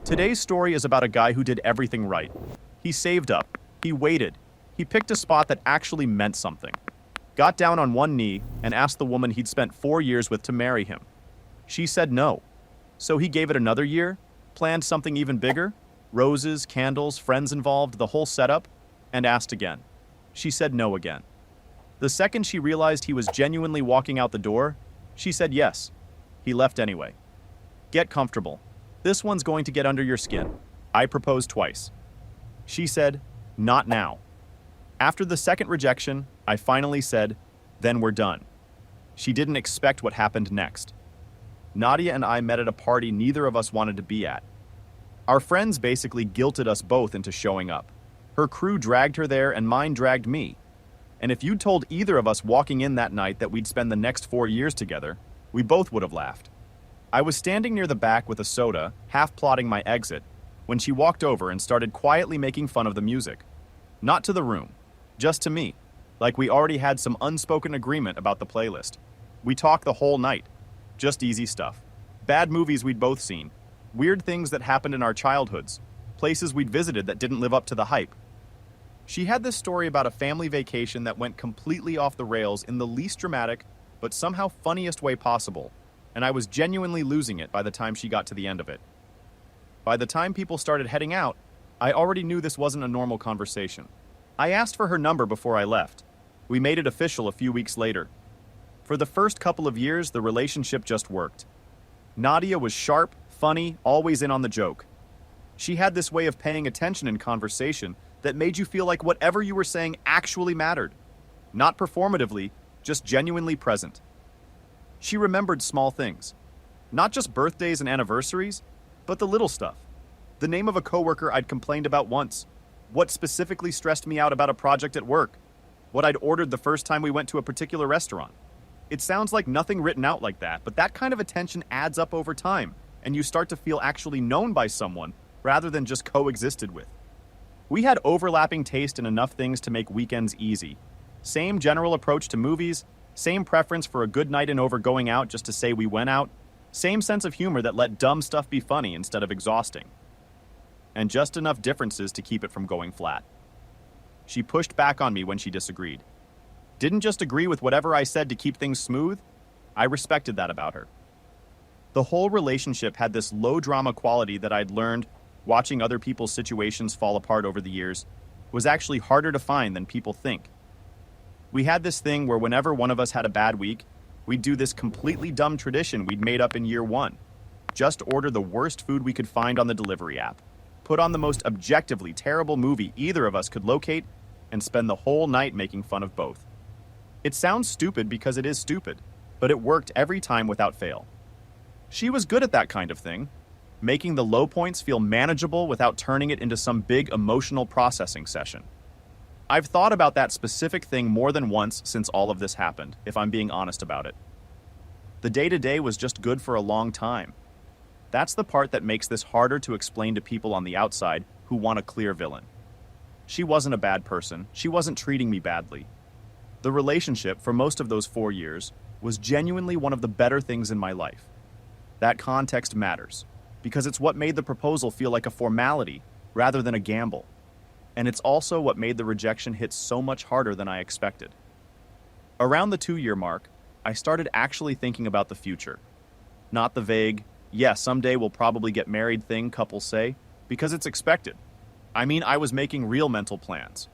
Today's story is about a guy who did everything right. He saved up. He waited. He picked a spot that actually meant something. Got down on one knee and asked the woman he'd spent 4 years with to marry him. She said no. So he gave it another year, planned something even bigger, roses, candles, friends involved, the whole setup, and asked again. She said no again. The second she realized he was genuinely walking out the door, she said yes. He left anyway. Get comfortable. This one's going to get under your skin. I proposed twice. She said, not now. After the second rejection, I finally said, then we're done. She didn't expect what happened next. Nadia and I met at a party neither of us wanted to be at. Our friends basically guilted us both into showing up. Her crew dragged her there and mine dragged me. And if you'd told either of us walking in that night that we'd spend the next 4 years together, we both would have laughed. I was standing near the back with a soda, half plotting my exit, when she walked over and started quietly making fun of the music. Not to the room, just to me, like we already had some unspoken agreement about the playlist. We talked the whole night. Just easy stuff. Bad movies we'd both seen. Weird things that happened in our childhoods. Places we'd visited that didn't live up to the hype. She had this story about a family vacation that went completely off the rails in the least dramatic, but somehow funniest way possible, and I was genuinely losing it by the time she got to the end of it. By the time people started heading out, I already knew this wasn't a normal conversation. I asked for her number before I left. We made it official a few weeks later. For the first couple of years, the relationship just worked. Nadia was sharp, funny, always in on the joke. She had this way of paying attention in conversation that made you feel like whatever you were saying actually mattered. Not performatively, just genuinely present. She remembered small things. Not just birthdays and anniversaries, but the little stuff. The name of a coworker I'd complained about once. What specifically stressed me out about a project at work. What I'd ordered the first time we went to a particular restaurant. It sounds like nothing written out like that, but that kind of attention adds up over time, and you start to feel actually known by someone rather than just coexisted with. We had overlapping taste in enough things to make weekends easy. Same general approach to movies, same preference for a good night in over going out just to say we went out, same sense of humor that let dumb stuff be funny instead of exhausting. And just enough differences to keep it from going flat. She pushed back on me when she disagreed. Didn't just agree with whatever I said to keep things smooth. I respected that about her. The whole relationship had this low drama quality that I'd learned, watching other people's situations fall apart over the years, was actually harder to find than people think. We had this thing where whenever one of us had a bad week, we'd do this completely dumb tradition we'd made up in year one. Just order the worst food we could find on the delivery app, put on the most objectively terrible movie either of us could locate, and spend the whole night making fun of both. It sounds stupid because it is stupid, but it worked every time without fail. She was good at that kind of thing, making the low points feel manageable without turning it into some big emotional processing session. I've thought about that specific thing more than once since all of this happened, if I'm being honest about it. The day-to-day was just good for a long time. That's the part that makes this harder to explain to people on the outside who want a clear villain. She wasn't a bad person. She wasn't treating me badly. The relationship, for most of those 4 years, was genuinely one of the better things in my life. That context matters, because it's what made the proposal feel like a formality rather than a gamble. And it's also what made the rejection hit so much harder than I expected. Around the 2-year mark, I started actually thinking about the future. Not the vague, yeah, someday we'll probably get married thing couples say, because it's expected. I mean, I was making real mental plans.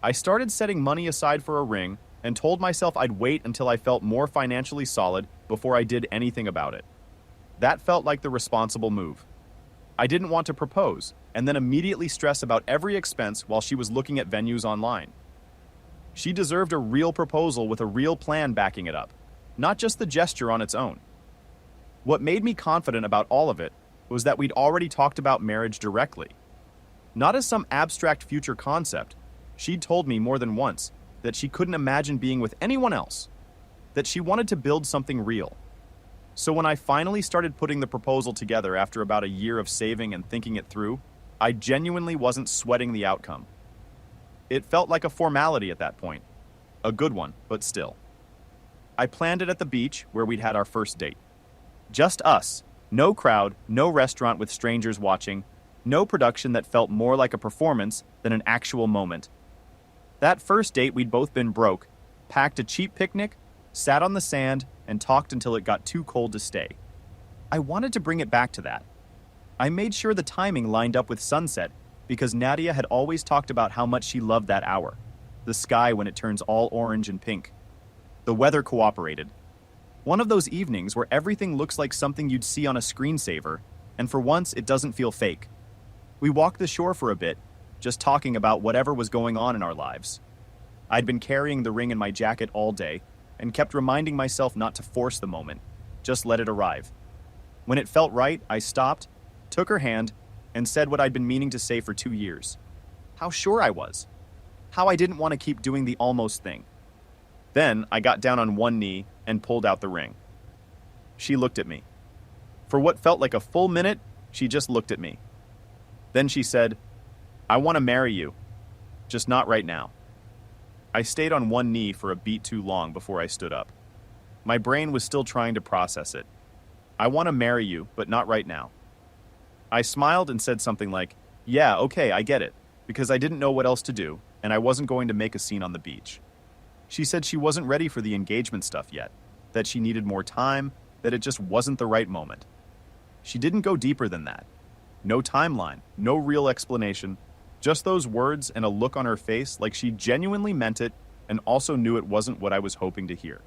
I started setting money aside for a ring and told myself I'd wait until I felt more financially solid before I did anything about it. That felt like the responsible move. I didn't want to propose and then immediately stress about every expense while she was looking at venues online. She deserved a real proposal with a real plan backing it up, not just the gesture on its own. What made me confident about all of it was that we'd already talked about marriage directly. Not as some abstract future concept, she'd told me more than once that she couldn't imagine being with anyone else, that she wanted to build something real. So when I finally started putting the proposal together after about a year of saving and thinking it through, I genuinely wasn't sweating the outcome. It felt like a formality at that point. A good one, but still. I planned it at the beach where we'd had our first date. Just us, No crowd, no restaurant with strangers watching, no production that felt more like a performance than an actual moment. That first date, we'd both been broke, packed a cheap picnic, sat on the sand, and talked until it got too cold to stay. I wanted to bring it back to that. I made sure the timing lined up with sunset because Nadia had always talked about how much she loved that hour, the sky when it turns all orange and pink. The weather cooperated. One of those evenings where everything looks like something you'd see on a screensaver, and for once it doesn't feel fake. We walked the shore for a bit, just talking about whatever was going on in our lives. I'd been carrying the ring in my jacket all day and kept reminding myself not to force the moment, just let it arrive. When it felt right, I stopped, took her hand, and said what I'd been meaning to say for 2 years. How sure I was. How I didn't want to keep doing the almost thing. Then I got down on one knee and pulled out the ring. She looked at me. For what felt like a full minute, she just looked at me. Then she said, "I want to marry you, just not right now." I stayed on one knee for a beat too long before I stood up. My brain was still trying to process it. "I want to marry you, but not right now." I smiled and said something like, "Yeah, okay, I get it," because I didn't know what else to do, and I wasn't going to make a scene on the beach. She said she wasn't ready for the engagement stuff yet, that she needed more time, that it just wasn't the right moment. She didn't go deeper than that. No timeline, no real explanation, just those words and a look on her face like she genuinely meant it and also knew it wasn't what I was hoping to hear.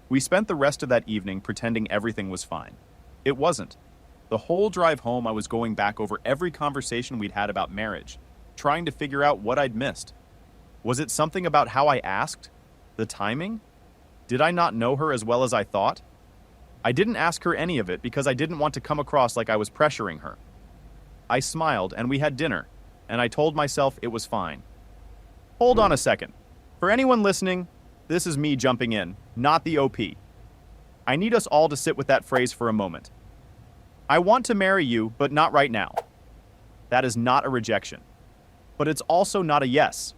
We spent the rest of that evening pretending everything was fine. It wasn't. The whole drive home, I was going back over every conversation we'd had about marriage, trying to figure out what I'd missed. Was it something about how I asked? The timing? Did I not know her as well as I thought? I didn't ask her any of it because I didn't want to come across like I was pressuring her. I smiled and we had dinner, and I told myself it was fine. Hold on a second. For anyone listening, this is me jumping in, not the OP. I need us all to sit with that phrase for a moment. I want to marry you, but not right now. That is not a rejection. But it's also not a yes.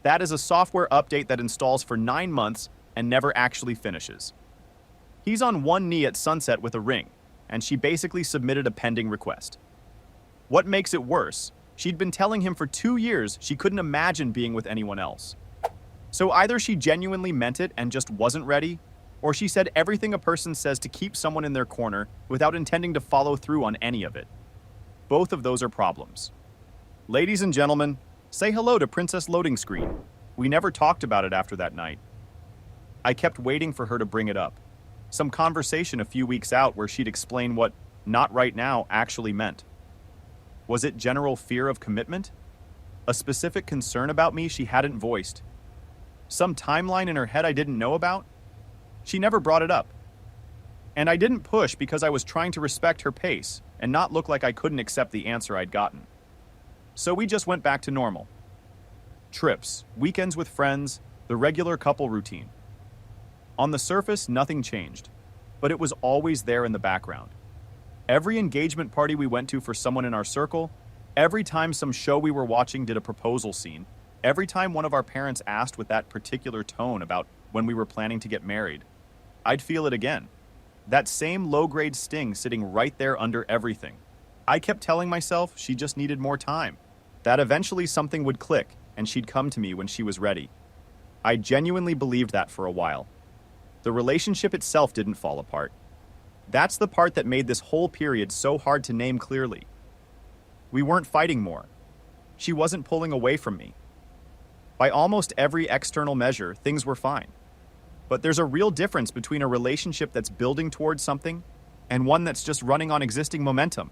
That is a software update that installs for 9 months and never actually finishes. He's on one knee at sunset with a ring, and she basically submitted a pending request. What makes it worse, she'd been telling him for 2 years she couldn't imagine being with anyone else. So either she genuinely meant it and just wasn't ready, or she said everything a person says to keep someone in their corner without intending to follow through on any of it. Both of those are problems. Ladies and gentlemen, say hello to Princess Loading Screen. We never talked about it after that night. I kept waiting for her to bring it up. Some conversation a few weeks out where she'd explain what "not right now" actually meant. Was it general fear of commitment? A specific concern about me she hadn't voiced? Some timeline in her head I didn't know about? She never brought it up. And I didn't push because I was trying to respect her pace and not look like I couldn't accept the answer I'd gotten. So we just went back to normal. Trips, weekends with friends, the regular couple routine. On the surface, nothing changed, but it was always there in the background. Every engagement party we went to for someone in our circle, every time some show we were watching did a proposal scene, every time one of our parents asked with that particular tone about when we were planning to get married, I'd feel it again. That same low-grade sting sitting right there under everything. I kept telling myself she just needed more time, that eventually something would click and she'd come to me when she was ready. I genuinely believed that for a while. The relationship itself didn't fall apart. That's the part that made this whole period so hard to name clearly. We weren't fighting more. She wasn't pulling away from me. By almost every external measure, things were fine. But there's a real difference between a relationship that's building towards something and one that's just running on existing momentum.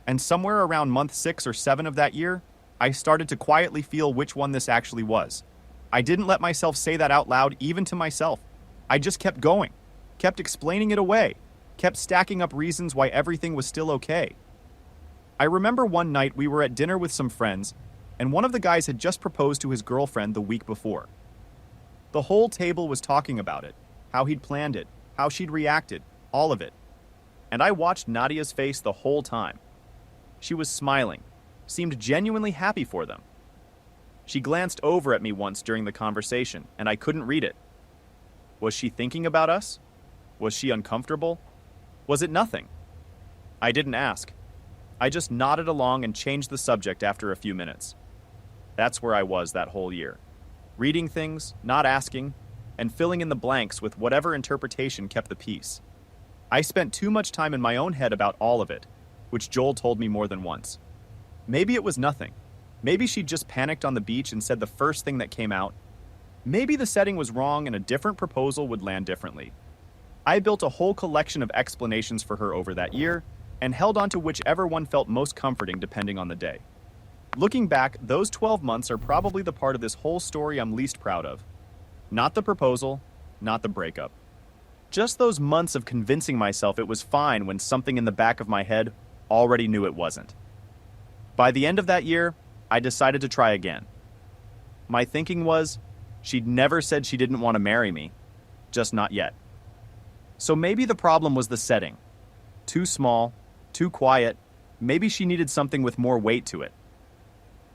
And somewhere around month 6 or 7 of that year, I started to quietly feel which one this actually was. I didn't let myself say that out loud, even to myself. I just kept going, kept explaining it away, kept stacking up reasons why everything was still okay. I remember one night we were at dinner with some friends, and one of the guys had just proposed to his girlfriend the week before. The whole table was talking about it, how he'd planned it, how she'd reacted, all of it. And I watched Nadia's face the whole time. She was smiling, seemed genuinely happy for them. She glanced over at me once during the conversation, and I couldn't read it. Was she thinking about us? Was she uncomfortable? Was it nothing? I didn't ask. I just nodded along and changed the subject after a few minutes. That's where I was that whole year. Reading things, not asking, and filling in the blanks with whatever interpretation kept the peace. I spent too much time in my own head about all of it, which Joel told me more than once. Maybe it was nothing. Maybe she'd just panicked on the beach and said the first thing that came out. Maybe the setting was wrong and a different proposal would land differently. I built a whole collection of explanations for her over that year, and held on to whichever one felt most comforting depending on the day. Looking back, those 12 months are probably the part of this whole story I'm least proud of. Not the proposal, not the breakup. Just those months of convincing myself it was fine when something in the back of my head already knew it wasn't. By the end of that year, I decided to try again. My thinking was, she'd never said she didn't want to marry me, just not yet. So maybe the problem was the setting. Too small, too quiet, maybe she needed something with more weight to it.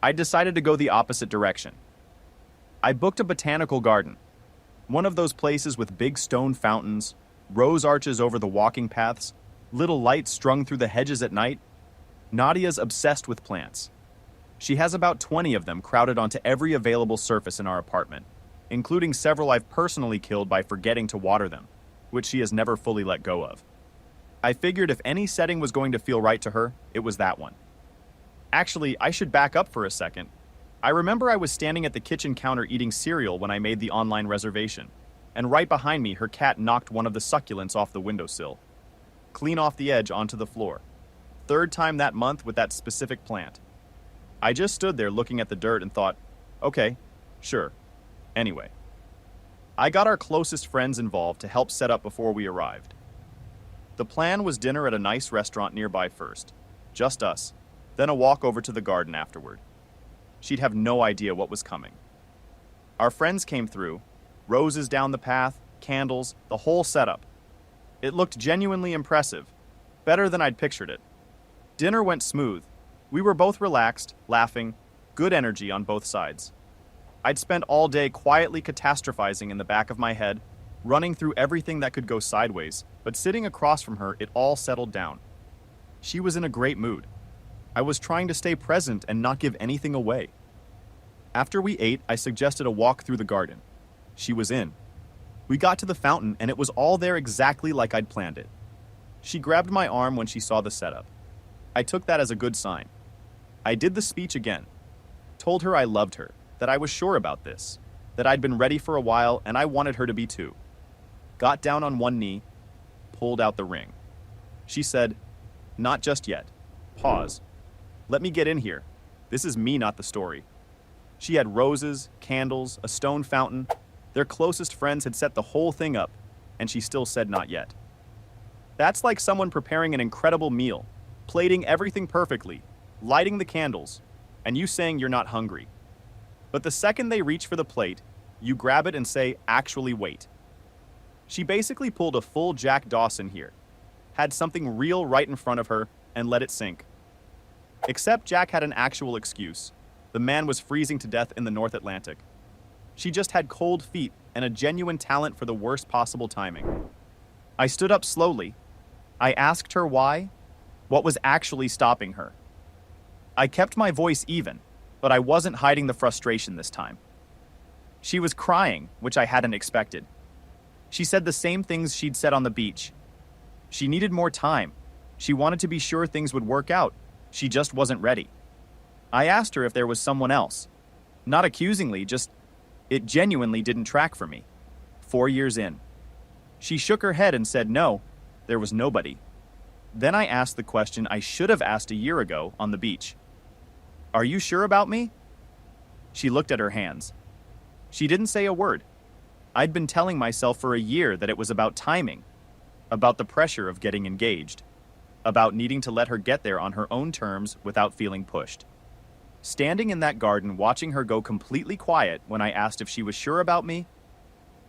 I decided to go the opposite direction. I booked a botanical garden, one of those places with big stone fountains, rose arches over the walking paths, little lights strung through the hedges at night. Nadia's obsessed with plants. She has about 20 of them crowded onto every available surface in our apartment, including several I've personally killed by forgetting to water them, which she has never fully let go of. I figured if any setting was going to feel right to her, it was that one. Actually, I should back up for a second. I remember I was standing at the kitchen counter eating cereal when I made the online reservation, and right behind me her cat knocked one of the succulents off the windowsill, clean off the edge onto the floor. Third time that month with that specific plant. I just stood there looking at the dirt and thought, okay, sure. Anyway, I got our closest friends involved to help set up before we arrived. The plan was dinner at a nice restaurant nearby first, just us, then a walk over to the garden afterward. She'd have no idea what was coming. Our friends came through, roses down the path, candles, the whole setup. It looked genuinely impressive, better than I'd pictured it. Dinner went smooth. We were both relaxed, laughing, good energy on both sides. I'd spent all day quietly catastrophizing in the back of my head, running through everything that could go sideways, but sitting across from her, it all settled down. She was in a great mood. I was trying to stay present and not give anything away. After we ate, I suggested a walk through the garden. She was in. We got to the fountain, and it was all there exactly like I'd planned it. She grabbed my arm when she saw the setup. I took that as a good sign. I did the speech again. Told her I loved her, that I was sure about this, that I'd been ready for a while and I wanted her to be too. Got down on one knee, pulled out the ring. She said, "Not just yet. Pause. Let me get in here. This is me, not the story." She had roses, candles, a stone fountain. Their closest friends had set the whole thing up, and she still said not yet. That's like someone preparing an incredible meal, plating everything perfectly, lighting the candles, and you saying you're not hungry. But the second they reach for the plate, you grab it and say, "Actually, wait." She basically pulled a full Jack Dawson here, had something real right in front of her, and let it sink. Except Jack had an actual excuse. The man was freezing to death in the North Atlantic. She just had cold feet and a genuine talent for the worst possible timing. I stood up slowly. I asked her why, what was actually stopping her. I kept my voice even, but I wasn't hiding the frustration this time. She was crying, which I hadn't expected. She said the same things she'd said on the beach. She needed more time. She wanted to be sure things would work out. She just wasn't ready. I asked her if there was someone else. Not accusingly, just, it genuinely didn't track for me. 4 years in. She shook her head and said no, there was nobody. Then I asked the question I should have asked a year ago on the beach. "Are you sure about me?" She looked at her hands. She didn't say a word. I'd been telling myself for a year that it was about timing, about the pressure of getting engaged, about needing to let her get there on her own terms without feeling pushed. Standing in that garden watching her go completely quiet when I asked if she was sure about me,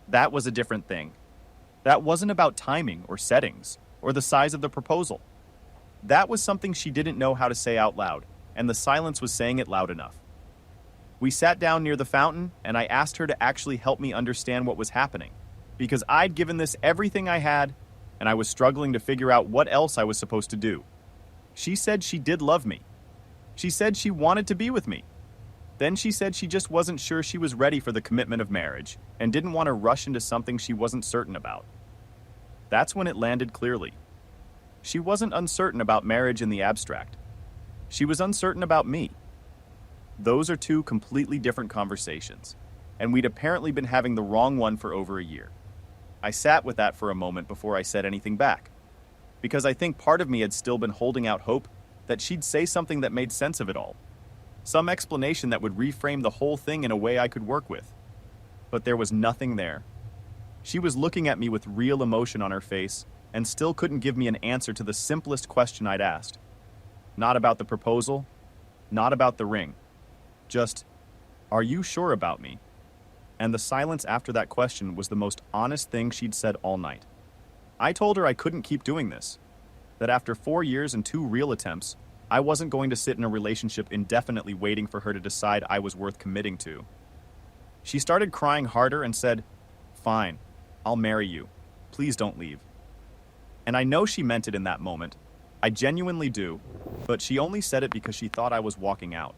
that was a different thing. That wasn't about timing or settings or the size of the proposal. That was something she didn't know how to say out loud, and the silence was saying it loud enough. We sat down near the fountain, and I asked her to actually help me understand what was happening, because I'd given this everything I had, and I was struggling to figure out what else I was supposed to do. She said she did love me. She said she wanted to be with me. Then she said she just wasn't sure she was ready for the commitment of marriage and didn't want to rush into something she wasn't certain about. That's when it landed clearly. She wasn't uncertain about marriage in the abstract. She was uncertain about me. Those are two completely different conversations, and we'd apparently been having the wrong one for over a year. I sat with that for a moment before I said anything back, because I think part of me had still been holding out hope that she'd say something that made sense of it all. Some explanation that would reframe the whole thing in a way I could work with. But there was nothing there. She was looking at me with real emotion on her face and still couldn't give me an answer to the simplest question I'd asked. Not about the proposal, not about the ring. Just, are you sure about me? And the silence after that question was the most honest thing she'd said all night. I told her I couldn't keep doing this, that after 4 years and 2 real attempts, I wasn't going to sit in a relationship indefinitely waiting for her to decide I was worth committing to. She started crying harder and said, "Fine, I'll marry you. Please don't leave." And I know she meant it in that moment. I genuinely do, but she only said it because she thought I was walking out.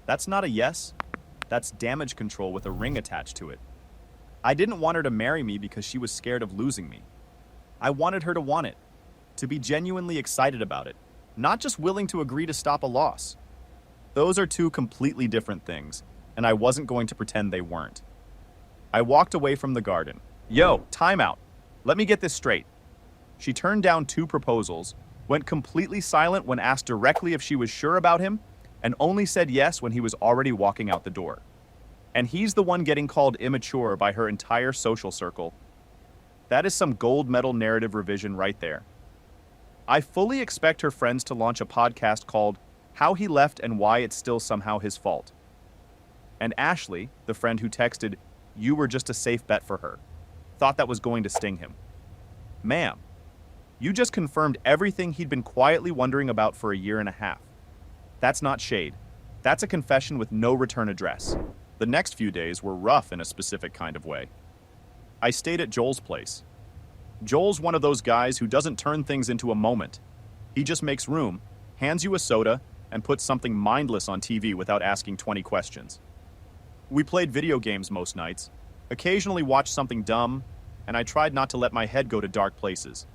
That's not a yes. That's damage control with a ring attached to it. I didn't want her to marry me because she was scared of losing me. I wanted her to want it, to be genuinely excited about it, not just willing to agree to stop a loss. Those are two completely different things, and I wasn't going to pretend they weren't. I walked away from the garden. Yo, time out. Let me get this straight. She turned down 2 proposals, went completely silent when asked directly if she was sure about him, and only said yes when he was already walking out the door. And he's the one getting called immature by her entire social circle. That is some gold medal narrative revision right there. I fully expect her friends to launch a podcast called How He Left and Why It's Still Somehow His Fault. And Ashley, the friend who texted, "You were just a safe bet for her," thought that was going to sting him. Ma'am, you just confirmed everything he'd been quietly wondering about for a year and a half. That's not shade. That's a confession with no return address. The next few days were rough in a specific kind of way. I stayed at Joel's place. Joel's one of those guys who doesn't turn things into a moment. He just makes room, hands you a soda, and puts something mindless on TV without asking 20 questions. We played video games most nights, occasionally watched something dumb, and I tried not to let my head go to dark places.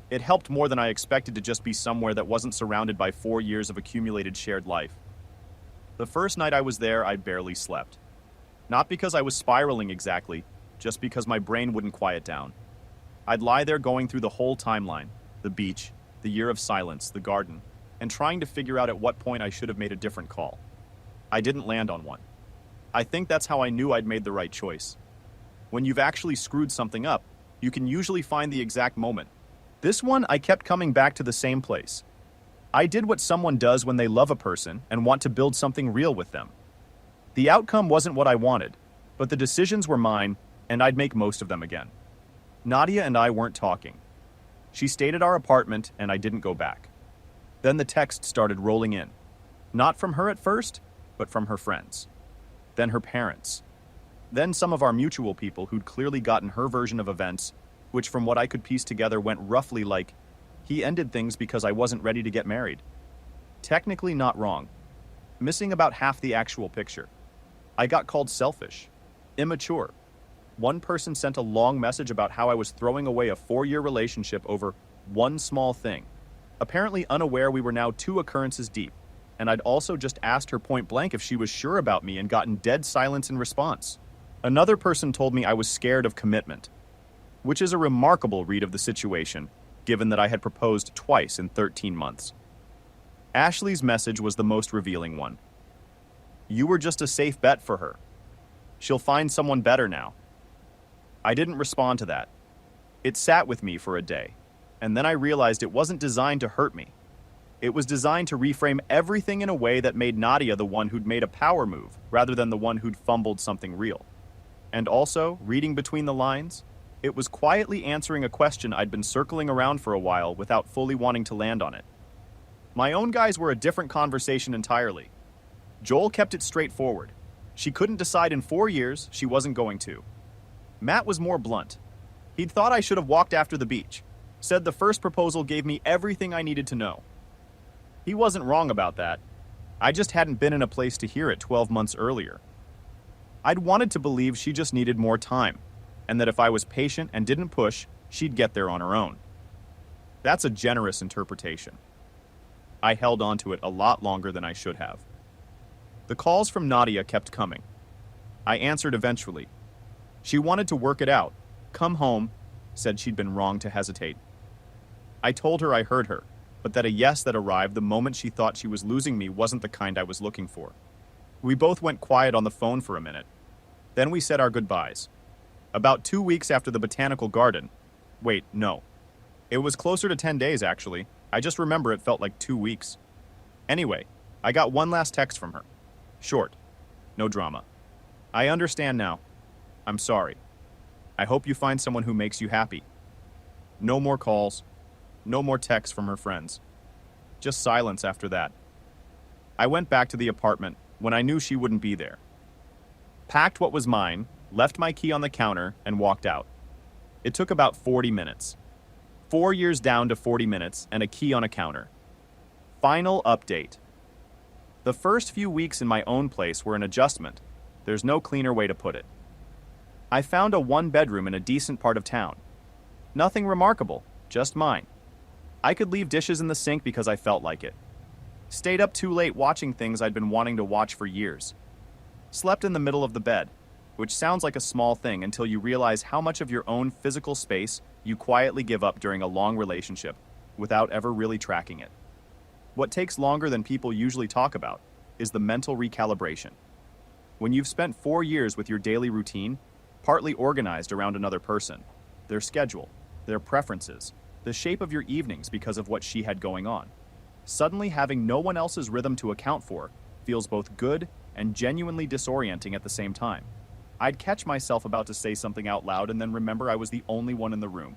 It helped more than I expected to just be somewhere that wasn't surrounded by 4 years of accumulated shared life. The first night I was there, I barely slept. Not because I was spiraling exactly, just because my brain wouldn't quiet down. I'd lie there going through the whole timeline, the beach, the year of silence, the garden, and trying to figure out at what point I should have made a different call. I didn't land on one. I think that's how I knew I'd made the right choice. When you've actually screwed something up, you can usually find the exact moment. This one, I kept coming back to the same place. I did what someone does when they love a person and want to build something real with them. The outcome wasn't what I wanted, but the decisions were mine, and I'd make most of them again. Nadia and I weren't talking. She stayed at our apartment, and I didn't go back. Then the texts started rolling in. Not from her at first, but from her friends. Then her parents. Then some of our mutual people who'd clearly gotten her version of events, which from what I could piece together went roughly like, he ended things because I wasn't ready to get married. Technically not wrong. Missing about half the actual picture. I got called selfish, immature. One person sent a long message about how I was throwing away a 4-year relationship over one small thing, apparently unaware we were now 2 occurrences deep, and I'd also just asked her point blank if she was sure about me and gotten dead silence in response. Another person told me I was scared of commitment, which is a remarkable read of the situation, given that I had proposed twice in 13 months. Ashley's message was the most revealing one. You were just a safe bet for her. She'll find someone better now. I didn't respond to that. It sat with me for a day, and then I realized it wasn't designed to hurt me. It was designed to reframe everything in a way that made Nadia the one who'd made a power move, rather than the one who'd fumbled something real. And also, reading between the lines, it was quietly answering a question I'd been circling around for a while without fully wanting to land on it. My own guys were a different conversation entirely. Joel kept it straightforward. She couldn't decide in 4 years, she wasn't going to. Matt was more blunt. He'd thought I should have walked after the beach. Said the first proposal gave me everything I needed to know. He wasn't wrong about that. I just hadn't been in a place to hear it 12 months earlier. I'd wanted to believe she just needed more time, and that if I was patient and didn't push, she'd get there on her own. That's a generous interpretation. I held on to it a lot longer than I should have. The calls from Nadia kept coming. I answered eventually. She wanted to work it out, come home, said she'd been wrong to hesitate. I told her I heard her, but that a yes that arrived the moment she thought she was losing me wasn't the kind I was looking for. We both went quiet on the phone for a minute. Then we said our goodbyes. About 2 weeks after the botanical garden. Wait, no. It was closer to 10 days, actually. I just remember it felt like 2 weeks. Anyway, I got one last text from her. Short. No drama. I understand now. I'm sorry. I hope you find someone who makes you happy. No more calls. No more texts from her friends. Just silence after that. I went back to the apartment when I knew she wouldn't be there. Packed what was mine, left my key on the counter, and walked out. It took about 40 minutes. 4 years down to 40 minutes and a key on a counter. Final update. The first few weeks in my own place were an adjustment. There's no cleaner way to put it. I found a one-bedroom in a decent part of town. Nothing remarkable, just mine. I could leave dishes in the sink because I felt like it. Stayed up too late watching things I'd been wanting to watch for years. Slept in the middle of the bed, which sounds like a small thing until you realize how much of your own physical space you quietly give up during a long relationship without ever really tracking it. What takes longer than people usually talk about is the mental recalibration. When you've spent 4 years with your daily routine, partly organized around another person, their schedule, their preferences, the shape of your evenings because of what she had going on, suddenly having no one else's rhythm to account for feels both good and genuinely disorienting at the same time. I'd catch myself about to say something out loud and then remember I was the only one in the room.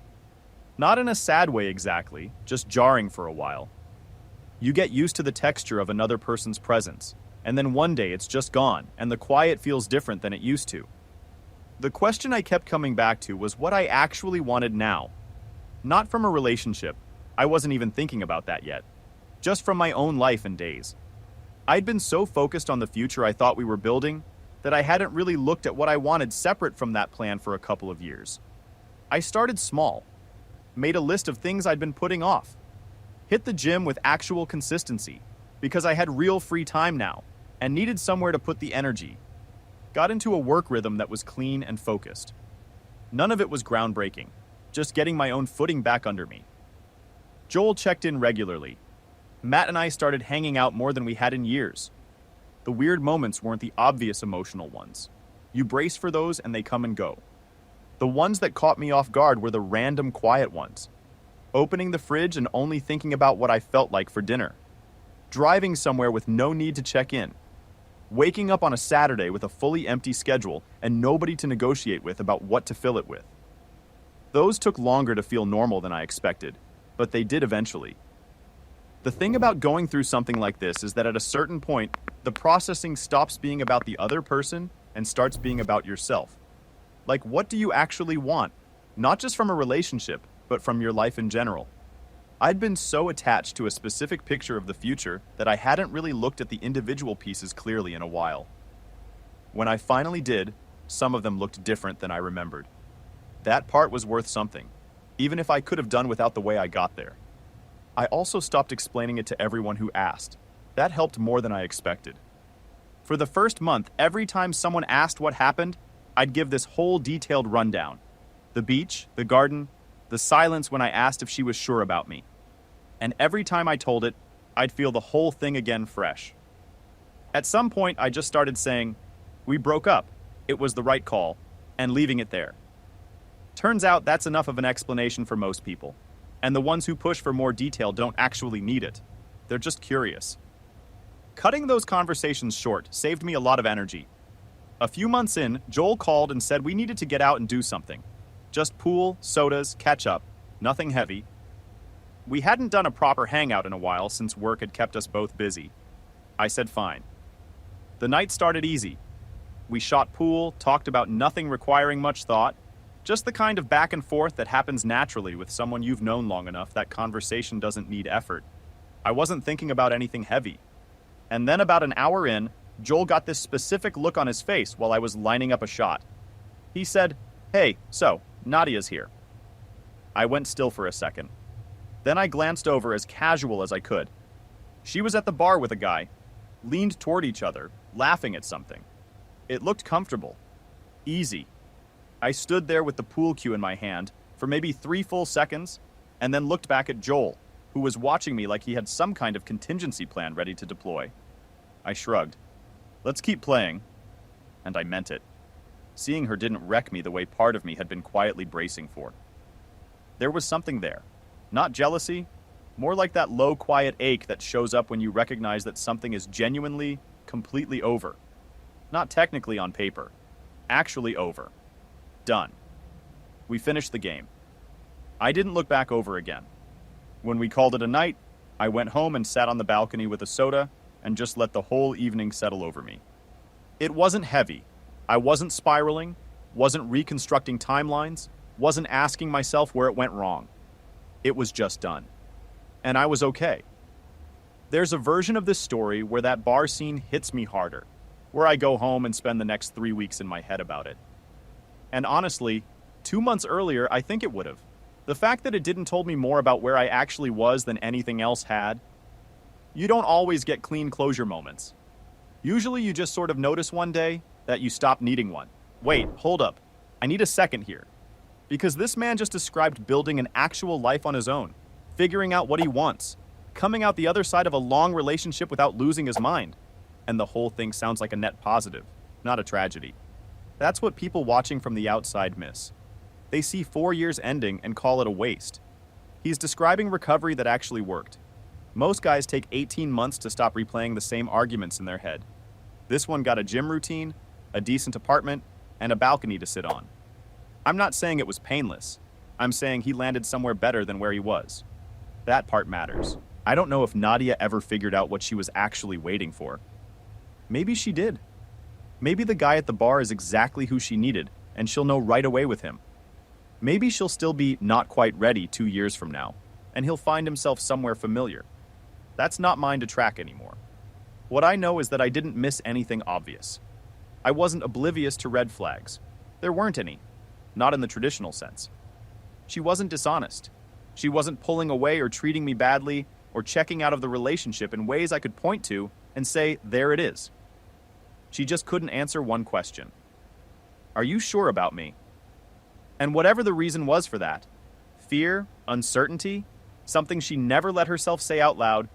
Not in a sad way exactly, just jarring for a while. You get used to the texture of another person's presence, and then one day it's just gone, and the quiet feels different than it used to. The question I kept coming back to was what I actually wanted now. Not from a relationship, I wasn't even thinking about that yet. Just from my own life and days. I'd been so focused on the future I thought we were building that I hadn't really looked at what I wanted separate from that plan for a couple of years. I started small, made a list of things I'd been putting off, hit the gym with actual consistency because I had real free time now and needed somewhere to put the energy. Got into a work rhythm that was clean and focused. None of it was groundbreaking, just getting my own footing back under me. Joel checked in regularly. Matt and I started hanging out more than we had in years. The weird moments weren't the obvious emotional ones. You brace for those and they come and go. The ones that caught me off guard were the random quiet ones. Opening the fridge and only thinking about what I felt like for dinner. Driving somewhere with no need to check in. Waking up on a Saturday with a fully empty schedule and nobody to negotiate with about what to fill it with. Those took longer to feel normal than I expected, but they did eventually. The thing about going through something like this is that at a certain point, the processing stops being about the other person and starts being about yourself. Like, what do you actually want? Not just from a relationship, but from your life in general. I'd been so attached to a specific picture of the future that I hadn't really looked at the individual pieces clearly in a while. When I finally did, some of them looked different than I remembered. That part was worth something, even if I could have done without the way I got there. I also stopped explaining it to everyone who asked. That helped more than I expected. For the first month, every time someone asked what happened, I'd give this whole detailed rundown. The beach, the garden, the silence when I asked if she was sure about me. And every time I told it, I'd feel the whole thing again fresh. At some point, I just started saying, "We broke up, it was the right call," and leaving it there. Turns out that's enough of an explanation for most people. And the ones who push for more detail don't actually need it. They're just curious. Cutting those conversations short saved me a lot of energy. A few months in, Joel called and said we needed to get out and do something. Just pool, sodas, catch up, nothing heavy. We hadn't done a proper hangout in a while since work had kept us both busy. I said fine. The night started easy. We shot pool, talked about nothing requiring much thought, just the kind of back and forth that happens naturally with someone you've known long enough that conversation doesn't need effort. I wasn't thinking about anything heavy. And then about an hour in, Joel got this specific look on his face while I was lining up a shot. He said, "Hey, so, Nadia's here." I went still for a second. Then I glanced over as casual as I could. She was at the bar with a guy, leaned toward each other, laughing at something. It looked comfortable. Easy. I stood there with the pool cue in my hand for maybe 3 full seconds, and then looked back at Joel, who was watching me like he had some kind of contingency plan ready to deploy. I shrugged. "Let's keep playing." And I meant it. Seeing her didn't wreck me the way part of me had been quietly bracing for. There was something there. Not jealousy, more like that low, quiet ache that shows up when you recognize that something is genuinely, completely over. Not technically on paper. Actually over. Done. We finished the game. I didn't look back over again. When we called it a night, I went home and sat on the balcony with a soda and just let the whole evening settle over me. It wasn't heavy. I wasn't spiraling, wasn't reconstructing timelines, wasn't asking myself where it went wrong. It was just done. And I was okay. There's a version of this story where that bar scene hits me harder, where I go home and spend the next 3 weeks in my head about it. And honestly, 2 months earlier, I think it would have. The fact that it didn't told me more about where I actually was than anything else had. You don't always get clean closure moments. Usually you just sort of notice one day that you stop needing one. Wait, hold up. I need a second here. Because this man just described building an actual life on his own, figuring out what he wants, coming out the other side of a long relationship without losing his mind. And the whole thing sounds like a net positive, not a tragedy. That's what people watching from the outside miss. They see 4 years ending and call it a waste. He's describing recovery that actually worked. Most guys take 18 months to stop replaying the same arguments in their head. This one got a gym routine, a decent apartment, and a balcony to sit on. I'm not saying it was painless. I'm saying he landed somewhere better than where he was. That part matters. I don't know if Nadia ever figured out what she was actually waiting for. Maybe she did. Maybe the guy at the bar is exactly who she needed, and she'll know right away with him. Maybe she'll still be not quite ready 2 years from now, and he'll find himself somewhere familiar. That's not mine to track anymore. What I know is that I didn't miss anything obvious. I wasn't oblivious to red flags. There weren't any. Not in the traditional sense. She wasn't dishonest. She wasn't pulling away or treating me badly or checking out of the relationship in ways I could point to and say, there it is. She just couldn't answer one question. Are you sure about me? And whatever the reason was for that, fear, uncertainty, something she never let herself say out loud,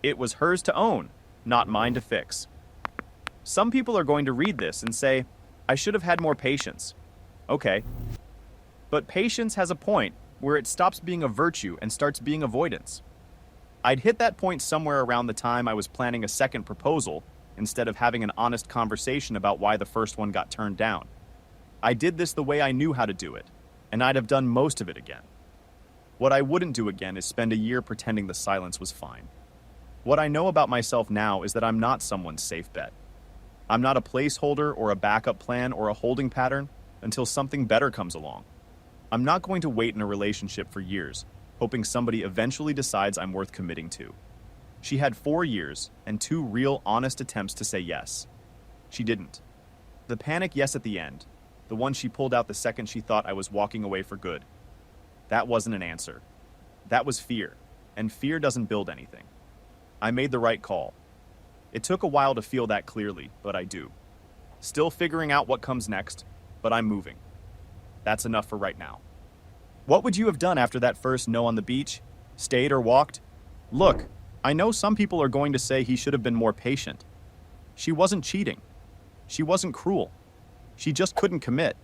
it was hers to own, not mine to fix. Some people are going to read this and say, I should have had more patience. Okay. But patience has a point where it stops being a virtue and starts being avoidance. I'd hit that point somewhere around the time I was planning a second proposal instead of having an honest conversation about why the first one got turned down. I did this the way I knew how to do it, and I'd have done most of it again. What I wouldn't do again is spend a year pretending the silence was fine. What I know about myself now is that I'm not someone's safe bet. I'm not a placeholder or a backup plan or a holding pattern until something better comes along. I'm not going to wait in a relationship for years, hoping somebody eventually decides I'm worth committing to. She had 4 years and 2 real honest attempts to say yes. She didn't. The panic yes at the end, the one she pulled out the second she thought I was walking away for good. That wasn't an answer. That was fear, and fear doesn't build anything. I made the right call. It took a while to feel that clearly, but I do. Still figuring out what comes next, but I'm moving. That's enough for right now. What would you have done after that first no on the beach? Stayed or walked? Look, I know some people are going to say he should have been more patient. She wasn't cheating. She wasn't cruel. She just couldn't commit.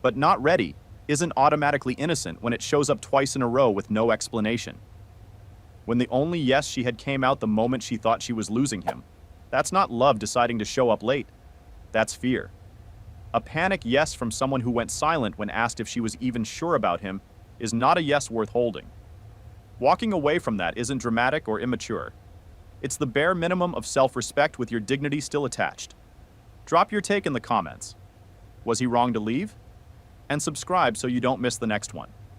But not ready isn't automatically innocent when it shows up twice in a row with no explanation. When the only yes she had came out the moment she thought she was losing him. That's not love deciding to show up late. That's fear. A panic yes from someone who went silent when asked if she was even sure about him is not a yes worth holding. Walking away from that isn't dramatic or immature. It's the bare minimum of self-respect with your dignity still attached. Drop your take in the comments. Was he wrong to leave? And subscribe so you don't miss the next one.